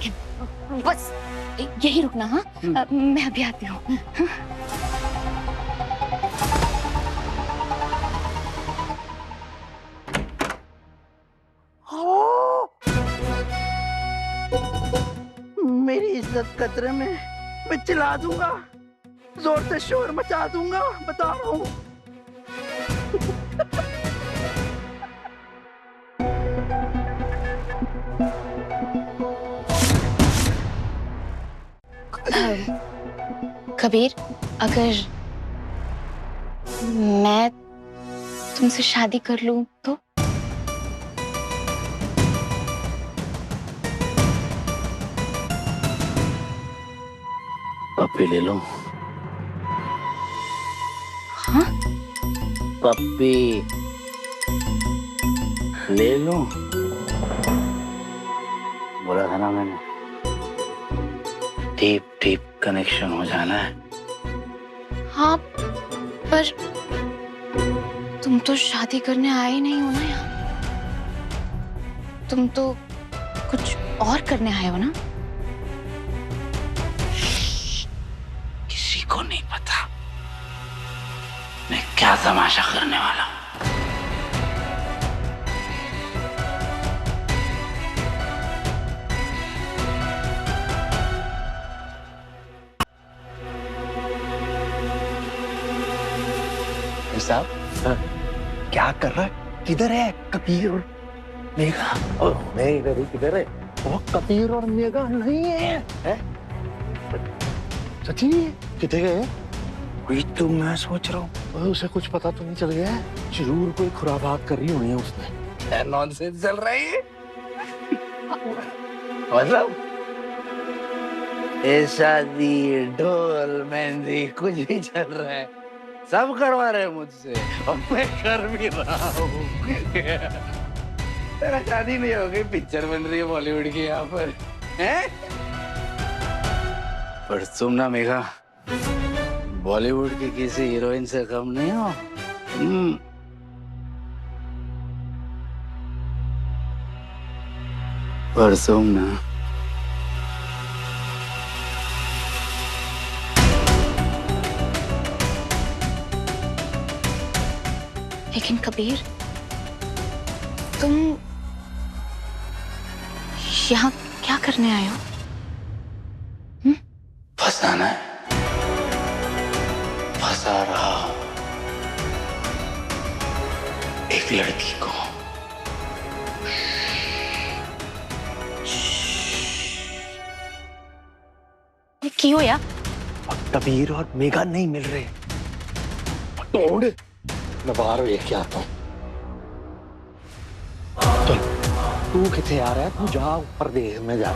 Second, बस यही रुकना। हाँ, मैं अभी आती हूँ। मेरी इज्जत खतरे में, मैं चिल्ला दूंगा, जोर से शोर मचा दूंगा, बता रहा हूँ। कबीर, अगर मैं तुमसे शादी कर लूं तो? पप्पी ले लो। हाँ? पप्पी ले लो, बोला था ना मैंने, डीप डीप कनेक्शन हो जाना है। हाँ, पर तुम तो शादी करने आए ही नहीं हो ना यहाँ। तुम तो कुछ और करने आए हो ना? किसी को नहीं पता मैं क्या तमाशा करने वाला हूँ। साहब, क्या कर रहा है? किधर है कबीर और मेघा? मैं इधर ही, किधर है वो? कबीर और मेघा नहीं है? सच्ची कितने गए? वही तो मैं सोच रहा हूँ। उसे कुछ पता तो नहीं चल गया है? जरूर कोई खुराबात कर रही होनी है उसने। नॉनसेंस चल रही है मतलब, ये शादी ढोल मेहंदी कुछ भी चल रहा है, सब करवा रहे हैं मुझसे और मैं कर भी रहा हूँ। तेरा शादी नहीं हो गई, पिक्चर बन रही है बॉलीवुड की यहाँ पर, हैं? पर तुम ना मेघा, बॉलीवुड की किसी हीरोइन से कम नहीं हो। पर तुम ना लेकिन कबीर, तुम यहाँ क्या करने आए हो? फंसाना है, फंसा रहा हूं एक लड़की को। ये क्यों यार? कबीर और मेघा नहीं मिल रहे। तोड़, मैं बाहर देख के आता हूँ। चल, तू किथे आ रहा है? तू जा ऊपर देख, मैं जा।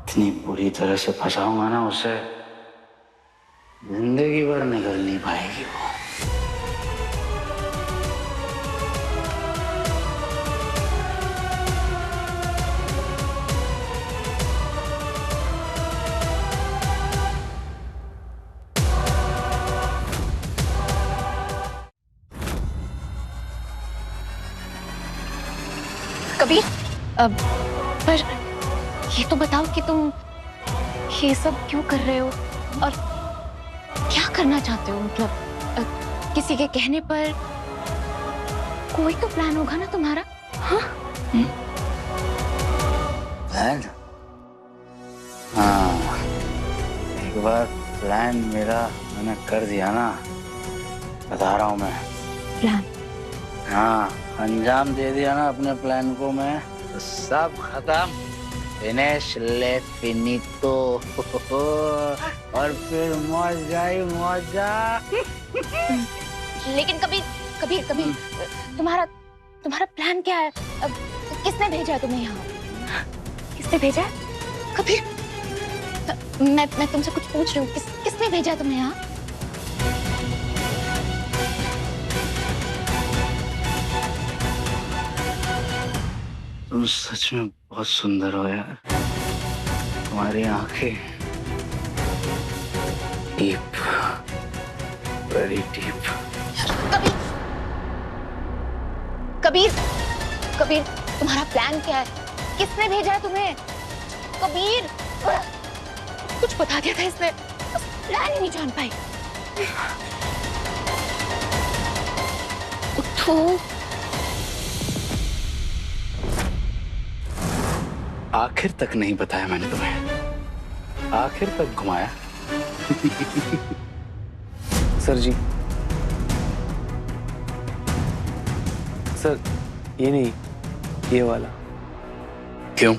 इतनी बुरी तरह से फंसाऊंगा ना उसे, जिंदगी भर निकल नहीं पाएगी वो। कबीर, अब पर ये तो बताओ कि तुम ये सब क्यों कर रहे हो और क्या करना चाहते हो? मतलब किसी के कहने पर कोई तो प्लान होगा ना तुम्हारा? हाँ? प्लान? हाँ, एक बार प्लान मेरा मैंने कर दिया ना, बता रहा हूँ मैं। प्लान? हाँ, अंजाम दे दिया ना अपने प्लान को मैं, तो सब खत्म, फिनिश ले फिनितो। और फिर मौज आई मौजा। लेकिन कबीर, कबीर, कबीर, तुम्हारा प्लान क्या है? अब किसने भेजा है तुम्हें यहाँ? किसने भेजा है? कबीर, मैं तुमसे कुछ पूछ रही हूँ, किसने भेजा है तुम्हें यहाँ? तुम सच में बहुत सुंदर हो यार, तुम्हारी आंखें deep, very deep. Kabir, Kabir, Kabir, तुम्हारा प्लान क्या है? किसने भेजा है तुम्हें? कबीर, कुछ बता दिया था इसने, प्लान ही नहीं जान पाई। उठो। आखिर तक नहीं बताया मैंने तुम्हें, आखिर तक घुमाया। सर जी, सर ये नहीं, ये वाला। क्यों?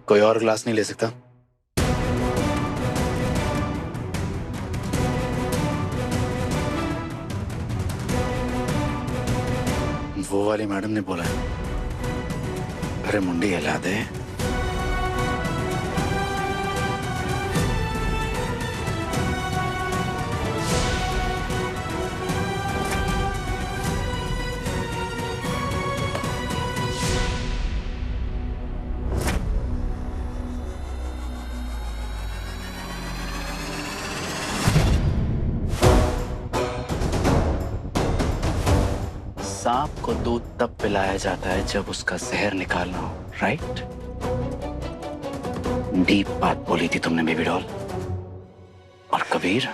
कोई और ग्लास नहीं ले सकता? वो वाली मैडम ने बोला है, अरे मुंडी हिला दे। सांप को दूध तब पिलाया जाता है जब उसका जहर निकालना हो, राइट? डीप बात बोली थी तुमने बेबी डॉल। और कबीर,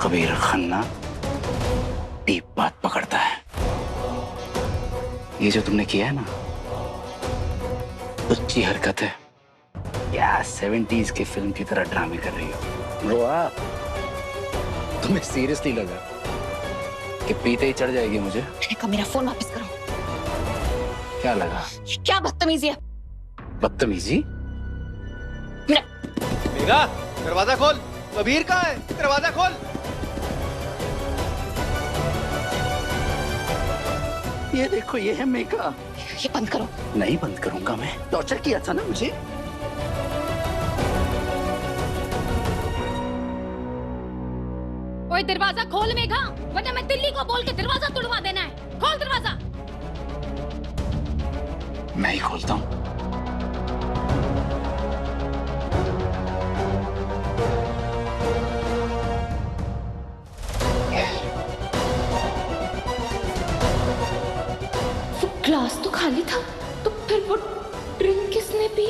कबीर खन्ना डीप बात पकड़ता है। ये जो तुमने किया है ना, अच्छी हरकत है। क्या 70s की फिल्म की तरह ड्रामे कर रही हो? वाह, तुम्हें सीरियसली लगा कि पीते ही चढ़ जाएगी मुझे? मैंने कहा मेरा फोन वापस करो। क्या लगा? क्या बदतमीजी है? बदतमीजी? मेघा, दरवाजा खोल। कबीर कहाँ है? दरवाजा खोल। ये देखो, ये है मेघा। ये बंद करो। नहीं बंद करूंगा मैं, टॉर्चर किया था ना मुझे। ओए दरवाजा खोल मेघा, वरना मैं दिल्ली को बोल के दरवाजा तोड़वा देना है। खोल दरवाजा। मैं ही खोलता हूँ। वो ग्लास तो खाली था, तो फिर वो ड्रिंक किसने पी?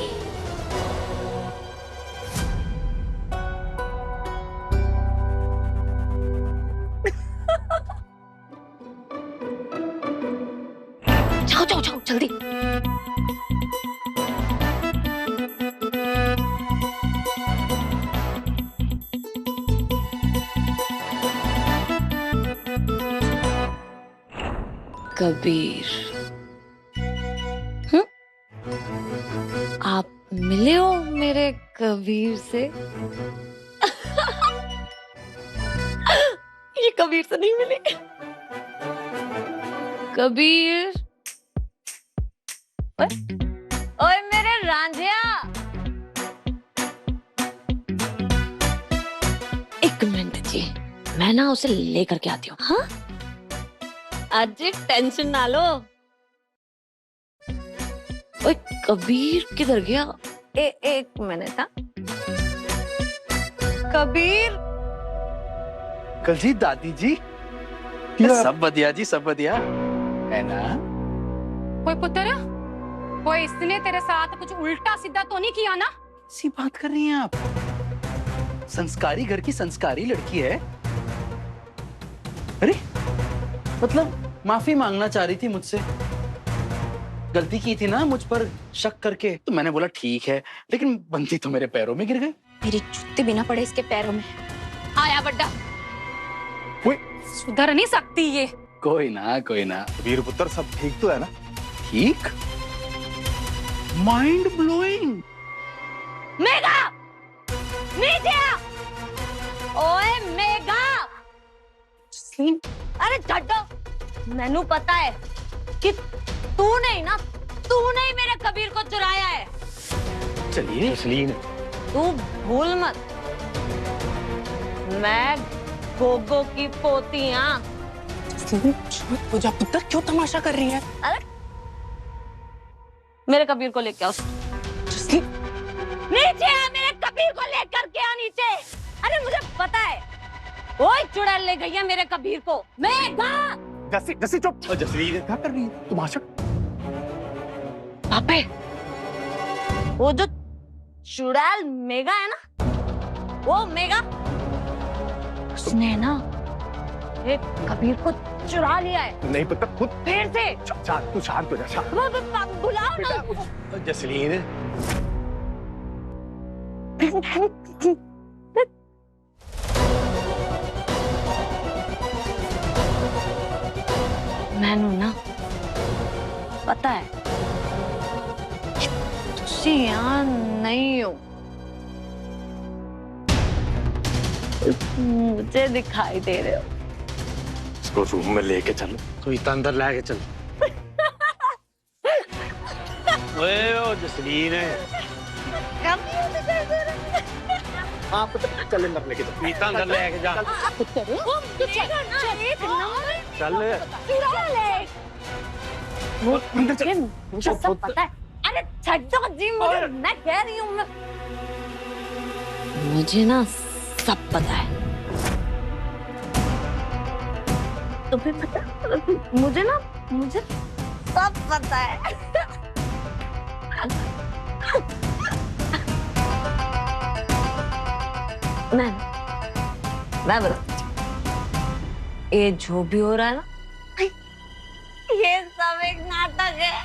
जाओ जाओ जाओ जल्दी। कबीर, आप मिले हो मेरे कबीर से? ये कबीर से नहीं मिले। कबीर, ओए मेरे रांझिया, एक मिनट जी, मैं ना उसे लेकर के आती हूँ। हाँ, आज टेंशन ना लो। ओए कबीर किधर गया? एक मिनट। हाँ कबीर। कल जी दादी जी, सब बढ़िया जी, सब बढ़िया है ना? कोई पुत्र, कोई इसने तेरे साथ कुछ उल्टा सीधा तो नहीं किया ना? सी बात कर रही हैं आप? संस्कारी घर की संस्कारी लड़की है। अरे मतलब माफी मांगना चाह रही थी मुझसे। गलती की थी ना मुझ पर शक करके, तो मैंने बोला ठीक है, लेकिन बंदी तो मेरे पैरों में गिर गई। मेरी जूते बिना पड़े इसके पैरों में। आया बड्डा, कोई सुधर नहीं सकती ये। कोई ना, कोई ना। वीर पुत्र, सब ठीक तो है ना? ठीक? Mind blowing. मेघा, नीचे आ। ओए मेघा। अरे छड्डो, मैनू पता है कि तू नहीं ना, तूने ही मेरे कबीर को चुराया है। चलिए जसलीन, तू भूल मत, मैं गोगो की पोती। हाँ पूजा पुत्र क्यों तमाशा कर रही है? अरे मेरे कबीर को लेके आओ। नीचे आ, मेरे कबीर को लेकर के आ नीचे। अरे मुझे पता है, ओए चुड़ैल ले गई है मेरे कबीर को। मेघा, जसी, जसी चुप। जसलीन क्या कर रही है? तुम आशक। पापे, वो जो चुड़ैल मेघा है ना, वो मेघा, उसने ना एक कबीर को चुरा लिया है। नहीं पता खुद। फिर से तू शांत हो जा, शांत। बुलाओ ना। जसलीन, मैनू ना पता है तुसी यहाँ नहीं हो, मुझे दिखाई दे रहे हो। इसको रूम में लेके चलो। तू इतना अंदर लाके चल। ओए ओ जसलीन है। हाँ पुत्र, चल अंदर लेके चल। इतना अंदर लेके जा। चल। मुझे सब पता है। अरे छट दो जी, मैं कह रही हूँ, मुझे ना सब पता है। तुम्हें पता? मुझे सब पता है। मैं बताती हूँ, ये जो भी हो रहा है ना, ये सब एक नाटक है।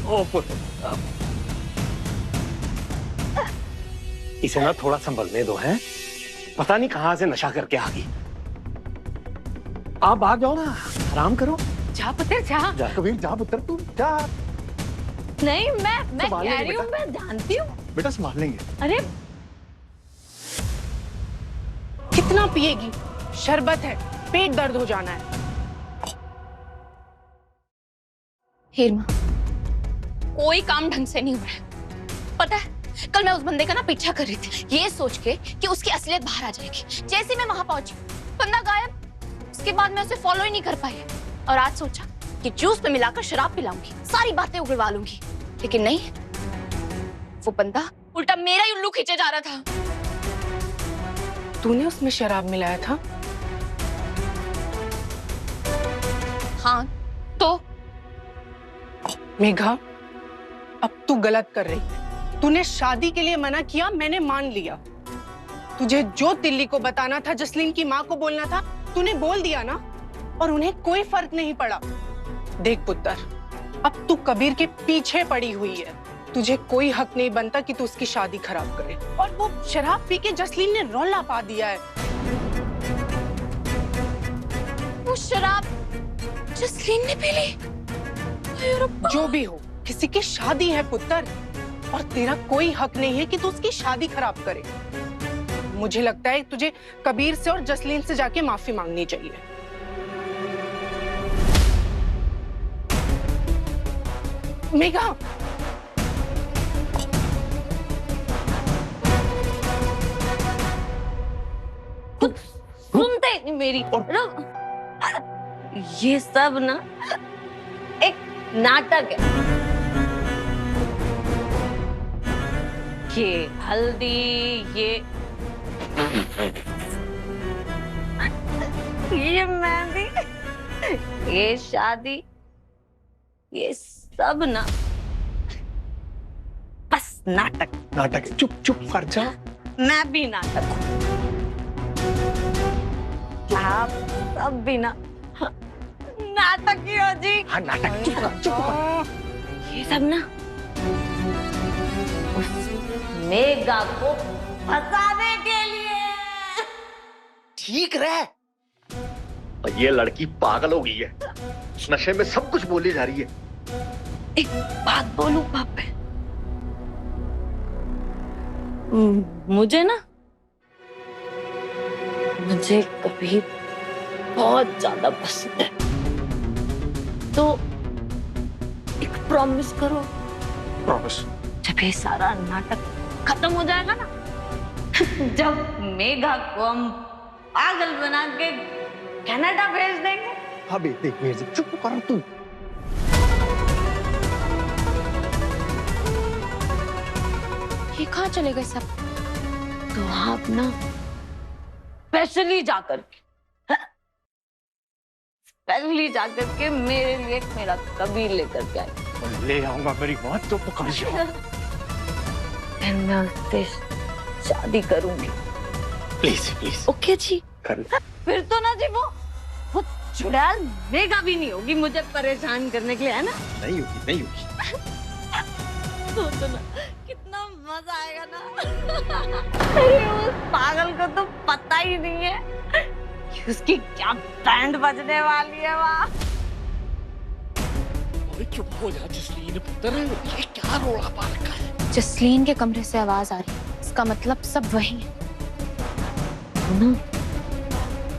ओ पुत्र, इसे ना थोड़ा संभलने दो, है? पता नहीं कहां से नशा करके आ गई। आप आ जाओ ना, आराम करो। जा पुत्र जा। जा कबीर, जा पुत्र, तू जा। नहीं, मैं कह रही हूँ, मैं जानती हूँ। बेटा संभाल लेंगे। अरे कितना पिएगी? शरबत है, पेट दर्द हो जाना है। हेरमा, कोई काम ढंग से नहीं हो रहा है। पता है, कल मैं उस बंदे का ना पीछा कर रही थी, ये सोच के कि उसकी असलियत बाहर आ जाएगी। जैसे मैं वहां पहुंची, बंदा गायब। उसके बाद मैं उसे फॉलो ही नहीं कर पाई और आज सोचा कि जूस में मिलाकर शराब पिलाऊंगी, सारी बातें उगलवा लूंगी। लेकिन नहीं, वो बंदा उल्टा मेरा ही उल्लू खींचे जा रहा था। तूने उसमें शराब मिलाया था? हाँ तो मेघा, अब तू गलत कर रही है। तूने शादी के लिए मना किया, मैंने मान लिया। तुझे जो दिल्ली को बताना था, जसलीन की माँ को बोलना था, तूने बोल दिया ना, और उन्हें कोई फर्क नहीं पड़ा। देख पुत्र, अब तू कबीर के पीछे पड़ी हुई है। तुझे कोई हक नहीं बनता कि तू उसकी शादी खराब करे। और वो शराब पी के जसलीन ने रौला पा दिया है। वो शराब जसलीन ने पी ली? जो भी हो, किसी की शादी है पुत्र, और तेरा कोई हक नहीं है कि तू उसकी शादी खराब करे। मुझे लगता है तुझे कबीर से और जसलीन से जाके माफी मांगनी चाहिए। मेघा, सुनते नहीं मेरी। ये सब ना एक नाटक है। ये हल्दी, ये मेहंदी, ये शादी, ये सब ना बस नाटक। नाटक? चुप चुप कर जा। मैं भी नाटक हूँ, आप सब भी ना नाटक ही हो जी। हाँ नाटक। चुप कर, चुप कर। ये सब ना उस मेघा को फंसाने के लिए। ठीक रहे। और ये लड़की पागल हो गई है, नशे में सब कुछ बोली जा रही है। एक बात बोलूं पापे, मुझे कबीर बहुत ज्यादा पसंद है। तो एक प्रॉमिस करो। प्रॉमिस? जब ये सारा नाटक खत्म हो जाएगा ना, जब मेघा को हम पागल बना के कनाडा भेज देंगे। हाँ देख मेरे से चुप कर तू। ये कहाँ चले गए सब? तो आप ना स्पेशली जाकर स्पेशली जाकर के मेरे लिए मेरा कबीर लेकर के आई। ले आऊंगा मेरी बात तो पकड़ जाओ। मैं उससे शादी करूंगी। Please please. ओके जी। कर। फिर तो ना जी वो चुड़ैल मेगा भी नहीं होगी मुझे परेशान करने के लिए, है ना? नहीं होगी नहीं होगी। तो ना कितना मजा आएगा ना। अरे उस पागल को तो पता ही नहीं है कि उसकी क्या बैंड बजने वाली है वहाँ। अरे चुप हो जा जसलीन पुत्र, ये क्या रोड़ा पा रखा है? जसलीन के कमरे से आवाज आ रही है, इसका मतलब सब वही है।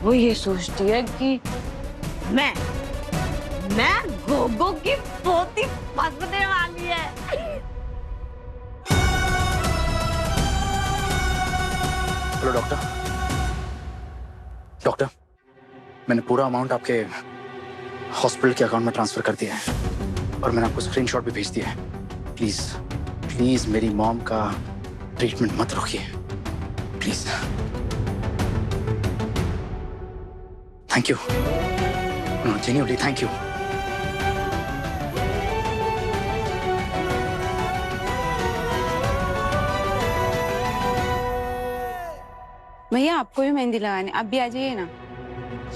वो ये सोचती है कि मैं गोगो की पोती फंसने वाली है। Hello doctor. डॉक्टर, मैंने पूरा अमाउंट आपके हॉस्पिटल के अकाउंट में ट्रांसफर कर दिया है और मैंने आपको स्क्रीनशॉट भी भेज दिया है। प्लीज प्लीज मेरी मॉम का ट्रीटमेंट मत रोकिए please. Thank you genuinely, thank you. भैया आपको भी मेहंदी लगाने, आप भी आ जाइए ना।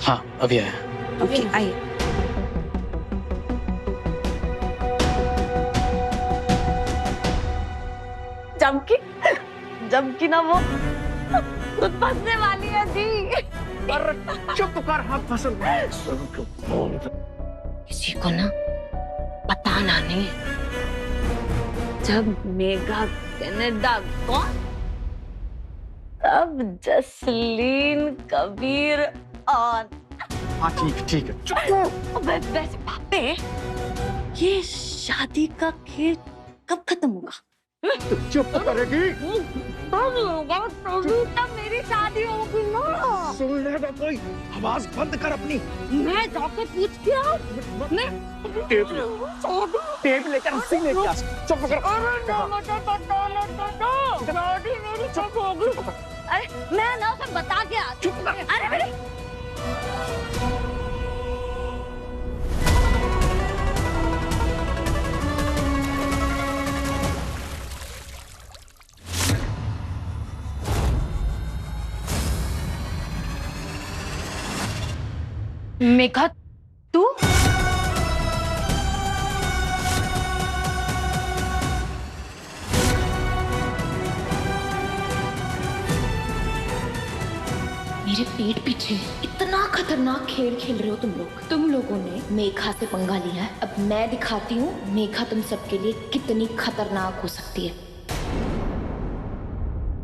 हाँ अभी आया। ओके आइए। जबकि ना वो खुद फंसने वाली है जी। चुप कर, हाथ फसल। किसी को ना बताना नहीं। जब मेगा कनाडा कौन, तब जसलीन कबीर और। हाँ ठीक है चुप। वैसे पापे, ये शादी का खेल कब खत्म होगा? चुप करेगी? तब मेरी शादी होगी ना। सुन लेगा कोई? आवाज बंद कर अपनी। मैं जाके पूछ के आऊं। टेप लेकर रस्सी लेके आ। चुप कर। शादी मेरी कब होगी? अरे मैं ना उसे बता के आ। चुप कर। अरे मेरी मेघा, तू? मेरे पेट पीछे इतना खतरनाक खेल खेल रहे हो तुम लोग। तुम लोगों ने मेघा से पंगा लिया है, अब मैं दिखाती हूँ मेघा तुम सबके लिए कितनी खतरनाक हो सकती है।